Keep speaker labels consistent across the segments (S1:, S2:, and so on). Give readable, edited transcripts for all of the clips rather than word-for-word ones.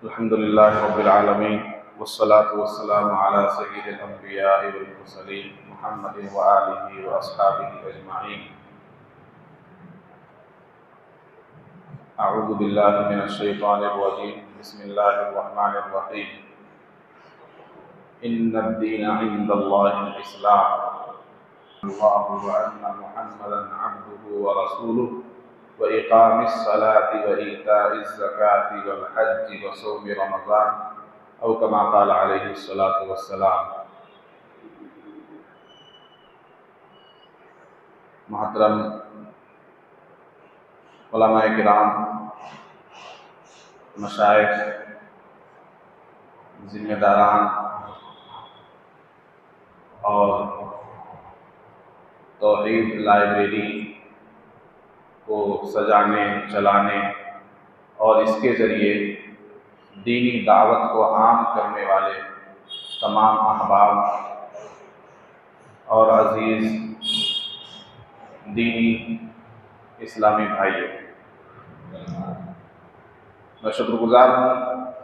S1: अल्हम्दुलिल्लाहि रब्बिल आलमीन वस्सलातु वस्सलामु अला सय्यिदिल अंबिया'i वल मुरसलीन मुहम्मदिन व आलिहि व अस्हाबिहि अजमाइन। अऊज़ु बिल्लाहि मिनश शैतानिर रजीम। बिस्मिल्लाहिर रहमानिर रहीम। इन्नद दीना इंदल्लाहिल इस्लाम अल्लाहु व अन्ना मुहम्मदन अब्दुहु व रसूलुहु व इक़ामिस सलाति व ईताइज़ ज़काति वल हज्जि व सौमि रमज़ान औ कमा क़ाल अलैहिस्सलातु वस्सलाम। मोहतरम उलमाए किराम, मशाइख, जिम्मेदारान और तौहीद लाइब्रेरी को सजाने, चलाने और इसके ज़रिए दीनी दावत को आम करने वाले तमाम अहबाब और अज़ीज़ दीनी इस्लामी भाइयों, मैं शुक्रगुज़ार हूँ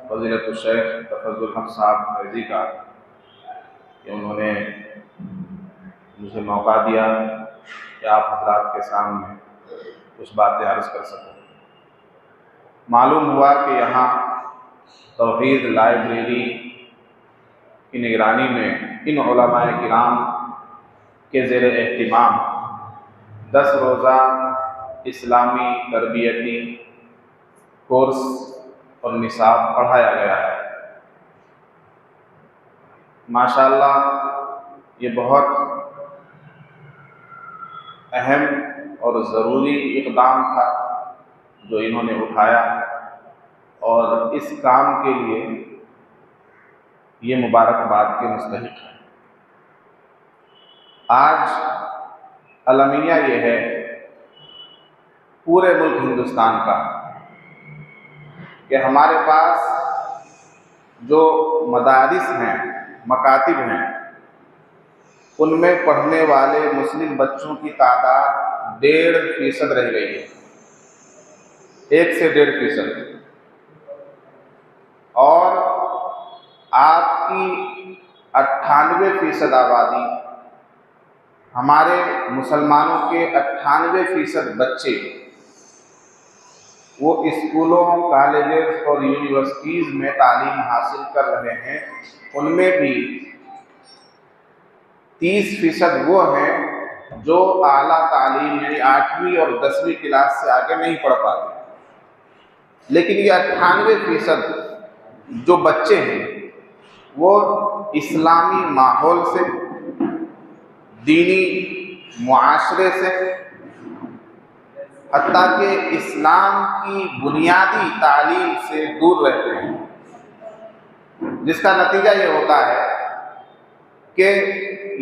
S1: फ़ज़ीलतुल शेख तफ़ज़्ज़ुल हक़ साहब फैज़ी का कि उन्होंने मुझे मौका दिया कि आप हज़रात के सामने कुछ बातें अर्ज़ कर सकूँ। मालूम हुआ कि यहाँ तौहीद लाइब्रेरी की निगरानी में इन उलमाए किराम के ज़ेर एहतिमाम 10 रोज़ा इस्लामी तरबियती कोर्स और निसाब पढ़ाया गया है। माशाअल्लाह ये बहुत अहम और ज़रूरी इक़दाम था जो इन्होंने उठाया और इस काम के लिए ये मुबारकबाद के मुस्तहिक़ है। आज अलमिया ये है पूरे मुल्क हिंदुस्तान का कि हमारे पास जो मदारिस हैं, मकातिब हैं, उनमें पढ़ने वाले मुस्लिम बच्चों की तादाद 1.5% रह गई है। 1 से 1.5%। और आपकी 98% आबादी, हमारे मुसलमानों के 98% बच्चे वो स्कूलों, कॉलेजेस और यूनिवर्सिटीज़ में तालीम हासिल कर रहे हैं। उनमें भी 30% वो हैं जो आला तालीम यानी 8वीं और 10वीं क्लास से आगे नहीं पढ़ पाते। लेकिन ये 98% जो बच्चे हैं वो इस्लामी माहौल से, दीनी मुआशरे से, हत्ता कि इस्लाम की बुनियादी तालीम से दूर रहते हैं, जिसका नतीजा ये होता है कि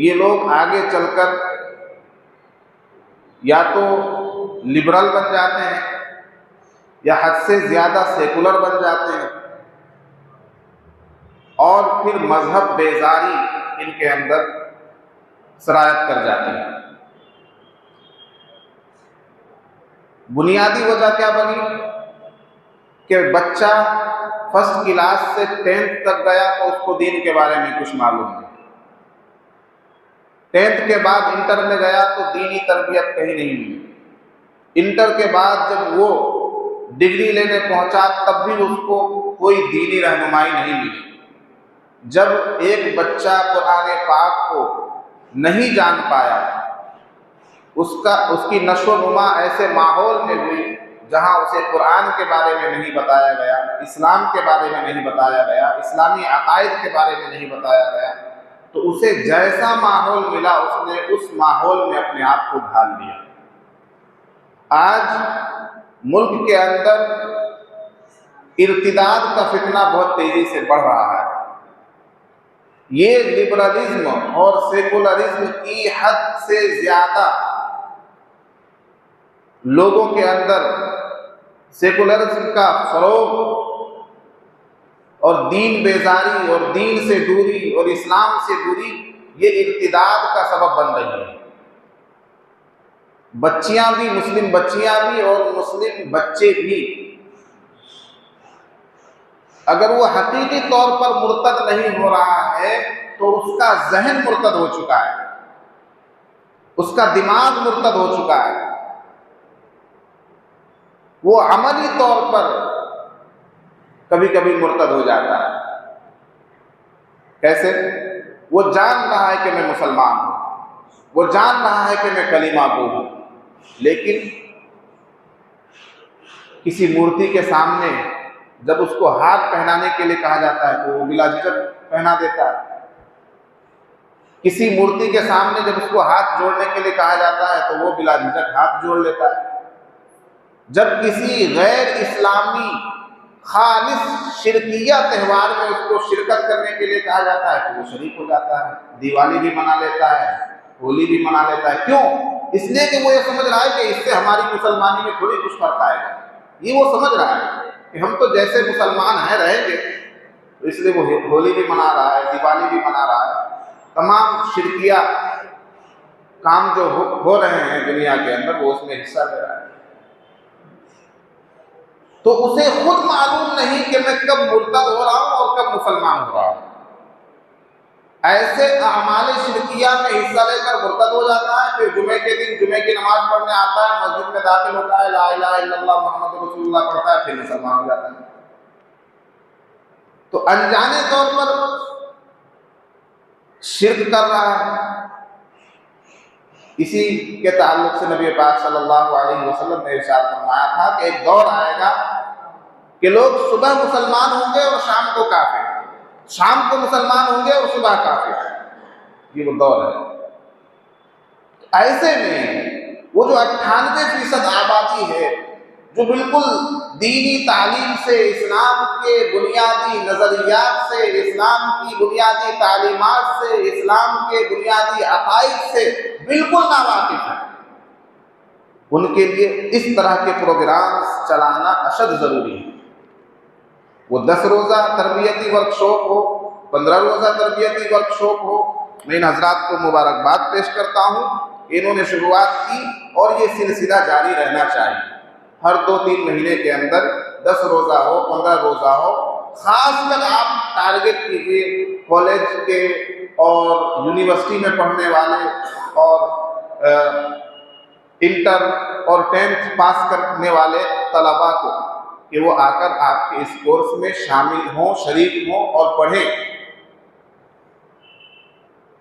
S1: ये लोग आगे चलकर या तो लिबरल बन जाते हैं या हद से ज़्यादा सेकुलर बन जाते हैं और फिर मजहब बेजारी इनके अंदर सरायत कर जाती है। बुनियादी वजह क्या बनी कि बच्चा फर्स्ट क्लास से 10th तक गया तो उसको दीन के बारे में कुछ मालूम नहीं। 10th के बाद इंटर में गया तो दीनी तरबियत कहीं नहीं मिली। इंटर के बाद जब वो डिग्री लेने पहुंचा तब भी उसको कोई दीनी रहनुमाई नहीं मिली। जब एक बच्चा कुरान पाक को नहीं जान पाया, उसकी नशो-नुमा ऐसे माहौल में हुई जहां उसे कुरान के बारे में नहीं बताया गया, इस्लाम के बारे में नहीं बताया गया, इस्लामी अकायद के बारे में नहीं बताया गया, तो उसे जैसा माहौल मिला उसने उस माहौल में अपने आप को ढाल दिया। आज मुल्क के अंदर इर्तिदाद का फितना बहुत तेजी से बढ़ रहा है। ये लिबरलिज्म और सेकुलरिज्म की हद से ज्यादा लोगों के अंदर सेकुलरिज्म का फरोग और दीन बेजारी और दीन से दूरी और इस्लाम से दूरी ये इर्तिदाद का सबब बन रही है। बच्चियां भी, मुस्लिम बच्चियां भी और मुस्लिम बच्चे भी अगर वो हकीकी तौर पर मुर्तद नहीं हो रहा है तो उसका जहन मुर्तद हो चुका है, उसका दिमाग मुर्तद हो चुका है। वो अमली तौर पर कभी कभी मुर्तद हो जाता है। कैसे? वो जान रहा है कि मैं मुसलमान हूं, वो जान रहा है कि मैं कलीमा गो हूं, लेकिन किसी मूर्ति के सामने जब उसको हाथ पहनाने के लिए कहा जाता है तो वो बिला झिझक पहना देता है। किसी मूर्ति के सामने जब उसको हाथ जोड़ने के लिए कहा जाता है तो वो बिला झिझक हाथ जोड़ लेता है। जब किसी गैर इस्लामी खालिस शिरकिया त्यौहार में उसको शिरकत करने के लिए कहा जाता है तो वो शरीक हो जाता है, दिवाली भी मना लेता है, होली भी मना लेता है। क्यों? इसलिए कि वो ये समझ रहा है कि इससे हमारी मुसलमानी में थोड़ी कुछ फर्क आएगा। ये वो समझ रहा है कि हम तो जैसे मुसलमान हैं रहेंगे, तो इसलिए वो होली भी मना रहा है, दिवाली भी मना रहा है। तमाम शिरकिया काम जो हो रहे हैं दुनिया के अंदर वो उसमें हिस्सा ले रहा है। तो उसे खुद मालूम नहीं कि मैं कब मुर्तद हो रहा हूं और कब मुसलमान हो रहा हूं। ऐसे अमाल शिरकिया में हिस्सा लेकर मुर्तद हो जाता है, फिर जुमे के दिन जुमे की नमाज पढ़ने आता है, मस्जिद में दाखिल होता है, ला इलाहा इल्लल्लाह मुहम्मद रसूलुल्लाह पढ़ता है, फिर मुसलमान हो जाता है। तो अनजाने तौर पर शिर्क कर रहा है। इसी के ताल्लुक से नबी पाक सल्लल्लाहु अलैहि वसल्लम ने इरशाद फरमाया था कि एक दौर आएगा कि लोग सुबह मुसलमान होंगे और शाम को काफिर, शाम को मुसलमान होंगे और सुबह काफिर। ये वो दौर है। ऐसे में वो जो 98% आबादी है जो बिल्कुल दीनी तालीम से, इस्लाम के बुनियादी नजरियात से, इस्लाम की बुनियादी तालीमात से, इस्लाम के बुनियादी अकाइद से बिल्कुल नावाकिफ है, उनके लिए इस तरह के प्रोग्राम चलाना अशद जरूरी है। वो 10 रोज़ा तरबियती वर्कशॉप हो, 15 रोज़ा तरबियती वर्कशॉप हो, मैं इन हजरात को मुबारकबाद पेश करता हूँ। इन्होंने शुरुआत की और ये सिलसिला जारी रहना चाहिए। हर 2-3 महीने के अंदर 10 रोज़ा हो, 15 रोज़ा हो। खासकर आप टारगेट कीजिए कॉलेज के और यूनिवर्सिटी में पढ़ने वाले और इंटर और 10th पास करने वाले तलबा को कि वो आकर आपके इस कोर्स में शामिल हों, शरीक हों और पढ़ें।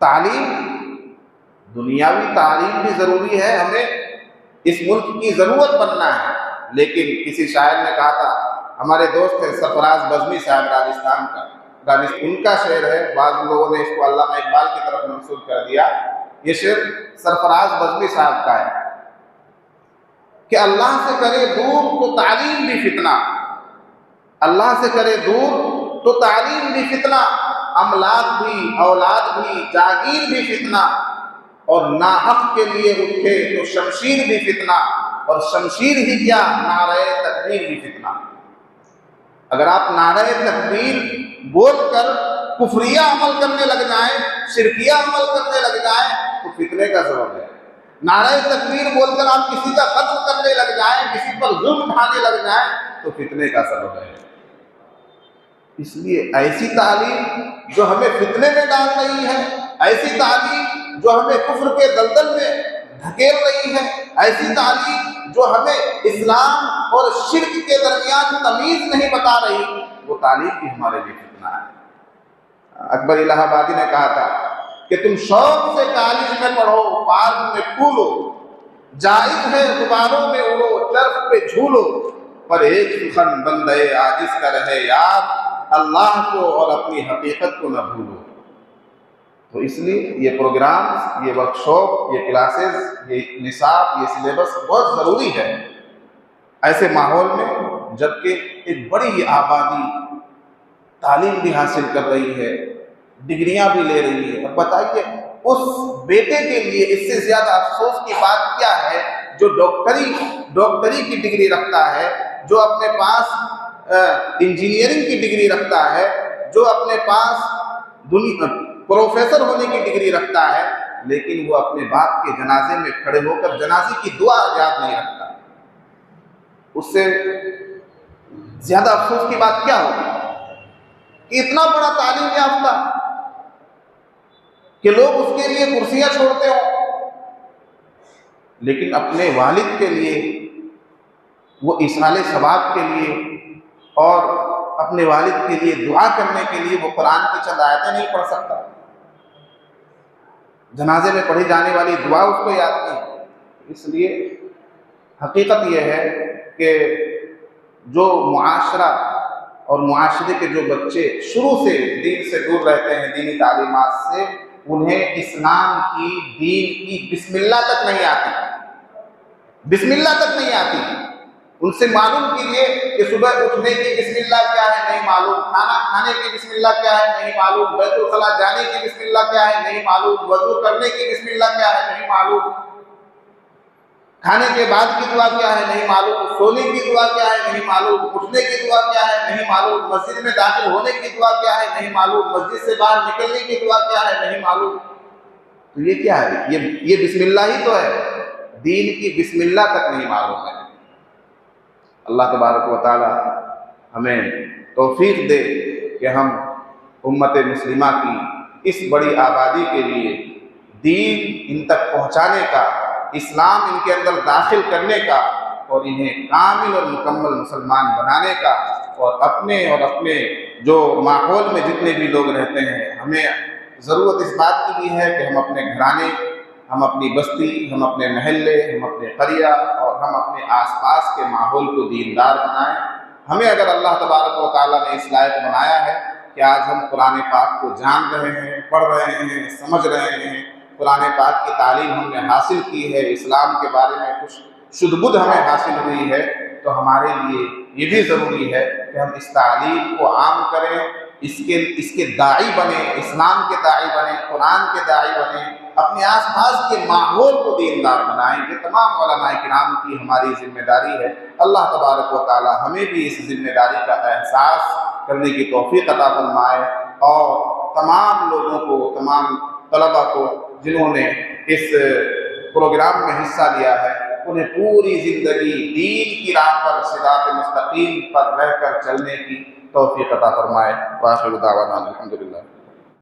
S1: तालीम, दुनियावी तालीम भी ज़रूरी है, हमें इस मुल्क की ज़रूरत बनना है। लेकिन किसी शायर ने कहा था, हमारे दोस्त हैं सरफराज बज़मी साहब राजस्थान का, उनका शेर है, बाद लोगों ने इसको अल्लामा इकबाल की तरफ मंसूब कर दिया। ये शेर सरफराज बज़मी साहब का है कि अल्लाह से करे दूर तो तालीम भी फितना, अल्लाह से करे दूर तो तालीम भी फितना, अमलाक भी, औलाद भी, जागीर भी फितना, और नाहक के लिए उठे तो शमशीर भी फितना, और शमशीर ही क्या, नारे तकबीर भी फितना। अगर आप नारे तकबीर बोलकर कुफरिया अमल करने लग जाएं, शिरकिया अमल करने लग जाएं तो फितने का सबब है। नारे तकबीर बोलकर आप किसी का कत्ल करने लग जाएं, किसी पर जुल्म ढाने लग जाएं तो फितने का सबब है। इसलिए ऐसी तालीम जो हमें फितने में डाल रही है, ऐसी तालीम जो हमें कुफ्र के दलदल में धकेल रही है, ऐसी तालीम जो हमें इस्लाम और शिर्क के दरमियान तमीज नहीं बता रही, वो तालीम भी हमारे लिए फितना है। अकबर इलाहाबादी ने कहा था कि तुम शौक से कॉलेज में पढ़ो, पार्क में कूदो, जायज है गुबारों में उड़ो, चर्ख पे झूलो, पर एक सुखन बंदे आजिज का रहे याद, अल्लाह को और अपनी हकीकत को न भूलो। तो इसलिए ये प्रोग्राम, ये वर्कशॉप, ये क्लासेस, ये निसाब, ये सिलेबस बहुत ज़रूरी है ऐसे माहौल में, जबकि एक बड़ी आबादी तालीम भी हासिल कर रही है, डिग्रियां भी ले रही है। अब बताइए उस बेटे के लिए इससे ज़्यादा अफसोस की बात क्या है जो डॉक्टरी की डिग्री रखता है, जो अपने पास इंजीनियरिंग की डिग्री रखता है, जो अपने पास प्रोफेसर होने की डिग्री रखता है, लेकिन वो अपने बाप के जनाजे में खड़े होकर जनाजे की दुआ याद नहीं रखता। उससे ज्यादा अफसोस की बात क्या होगी? कि इतना बड़ा तालीम याफ्ता कि लोग उसके लिए कुर्सियां छोड़ते हो, लेकिन अपने वालिद के लिए, वो इसाले सवाब के लिए और अपने वालिद के लिए दुआ करने के लिए वो कुरान की चंद आयतें नहीं पढ़ सकता। जनाजे में पढ़ी जाने वाली दुआ उसको याद नहीं। इसलिए हकीकत यह है कि जो मुआशरा और मुआशरे के जो बच्चे शुरू से दीन से दूर रहते हैं, दीनी तालीमात से, उन्हें इस्लाम की, दीन की बिस्मिल्लाह तक नहीं आती, बिस्मिल्लाह तक नहीं आती। उनसे मालूम कीजिए कि सुबह उठने की बिस्मिल्लाह क्या है, नहीं मालूम। खाना खाने की बिस्मिल्लाह क्या है, नहीं मालूम। बैतुल खला जाने की बिस्मिल्लाह क्या है, नहीं मालूम। वजू करने की बिस्मिल्लाह क्या है, नहीं मालूम। खाने के बाद की दुआ क्या है, नहीं मालूम। सोने की दुआ क्या है, नहीं मालूम। उठने की दुआ क्या है, नहीं मालूम। मस्जिद में दाखिल होने की दुआ क्या है, नहीं मालूम। मस्जिद से बाहर निकलने की दुआ क्या है, नहीं मालूम। तो ये क्या है? ये बिस्मिल्लाह ही तो है। दीन की बिस्मिल्लाह तक नहीं मालूम है। अल्लाह तबारक व तआला हमें तौफीक दे कि हम उम्मत मुस्लिमा की इस बड़ी आबादी के लिए दीन इन तक पहुँचाने का, इस्लाम इनके अंदर दाखिल करने का और इन्हें कामिल और मुकम्मल मुसलमान बनाने का, और अपने जो माहौल में जितने भी लोग रहते हैं, हमें ज़रूरत इस बात की भी है कि हम अपने घराने, हम अपनी बस्ती, हम अपने महल्ले, हम अपने करिया और हम अपने आसपास के माहौल को दीनदार बनाएं। हमें अगर अल्लाह तबारक व तआला ने इस लायक बनाया है कि आज हम कुरान पाक को जान रहे हैं, पढ़ रहे हैं, समझ रहे हैं, कुरान पाक की तालीम हमने हासिल की है, इस्लाम के बारे में कुछ शुद्ध-बुद्ध हमें हासिल हुई है, तो हमारे लिए ये भी ज़रूरी है कि हम इस तालीम को आम करें, इसके दाई बने, इस्लाम के दाई बने, कुरान के दाई बने, अपने आसपास के माहौल को दीनदार बनाएं। ये तमाम उलमाए किराम की हमारी जिम्मेदारी है। अल्लाह तबारक व तआला हमें भी इस जिम्मेदारी का एहसास करने की तौफीक अता फरमाए, और तमाम लोगों को, तमाम तलबा को जिन्होंने इस प्रोग्राम में हिस्सा लिया है, उन्हें पूरी ज़िंदगी दीन की राह पर, सिरात मुस्तकीम पर रहकर चलने की तौफीक अता फरमाए। व आखिरु दावाना अल्हम्दुलिल्लाह।